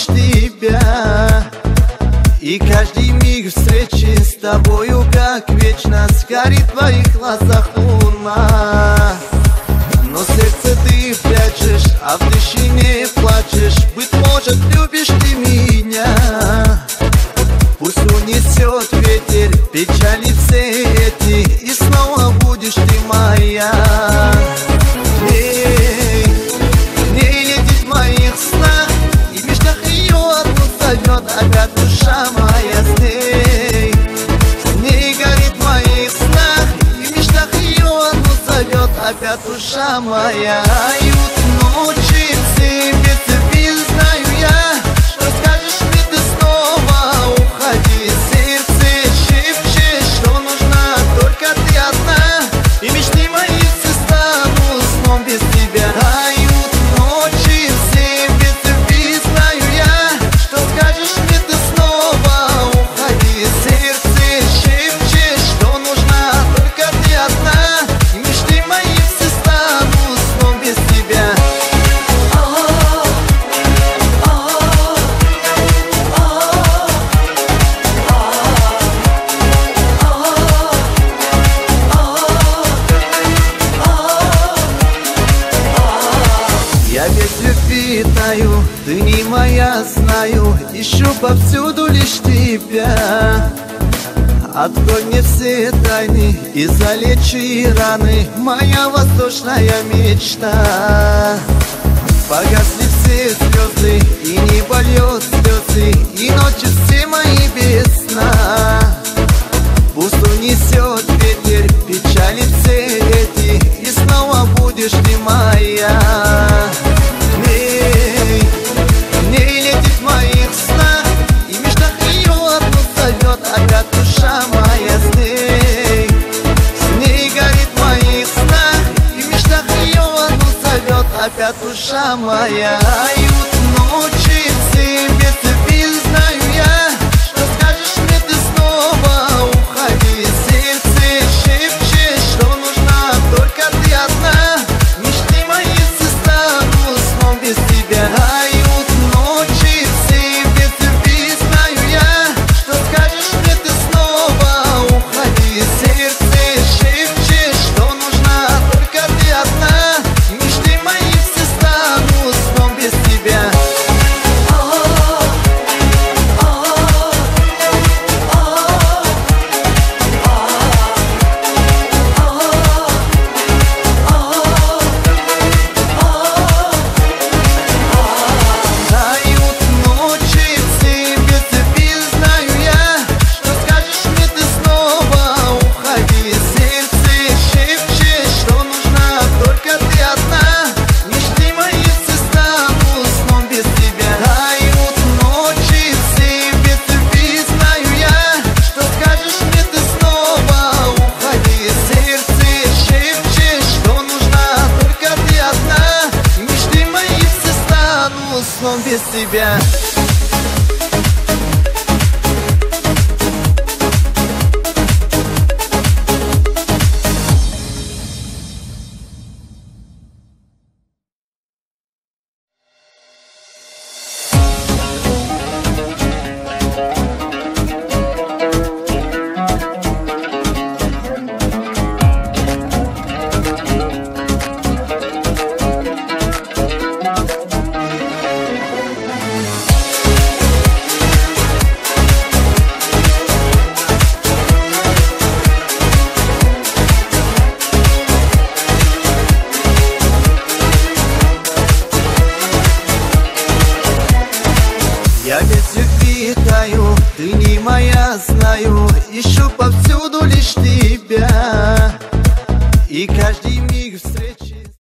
лишь тебя. И каждый миг встречи с тобою, как вечность, горит в твоих глазах луна. Но сердце ты прячешь, а в тишине плачешь. Быть может, любишь ты меня. Пусть унесет ветер печали все эти, и снова будешь ты моя. Не летит в моих снах, и в мечтах ее одну зовет опять душа моя с ней. С ней горит в моих снах, и в мечтах ее одну зовет опять душа моя. Ают ночи все без цепи, знаю я, что скажешь мне ты снова уходи. Сердце шепчет, что нужна только ты одна, и мечты мои все станут сном без тебя. Ают ночи все без цепи, знаю я, что скажешь мне ты снова уходи. Сердце шепчет, что нужна только ты одна, и мечты мои все станут сном без тебя. Я без любви таю, ты не моя, знаю. Ищу повсюду лишь тебя. Открой мне все тайны и залечи раны, моя воздушная мечта. Погасли все звезды, и небо льет слезы, и ночи все мои без сна. Пусть унесет ветер печали все эти, и снова будешь ты моя. Не летит в моих снах, и в мечтах ее одну зовет опять душа моя с ней. С ней горит в моих снах, и в мечтах ее одну зовет опять душа моя. Ают ночи все без цепи, знаю я, что скажешь мне ты снова уходи. Сердце шепчет, что нужна только ты одна, мечты мои все станут сном без тебя. Ают ночи все без цепи, знаю я, что скажешь мне ты снова уходи. Сердце шепчет, что нужна только ты одна, и мечты мои все станут сном без тебя. Дают ночи все без цепи, знаю я, что скажешь мне ты снова уходи. Сердце шепчет, что нужна только ты одна, мечты мои все станут сном без тебя. Дают ночи все без цепи, знаю я, что скажешь мне ты снова уходи. Сердце шепчет, что нужна только ты одна, и мечты мои все станут сном без тебя. Я без любви таю, ты не моя, знаю. Ищу повсюду лишь тебя, и каждый миг встречи.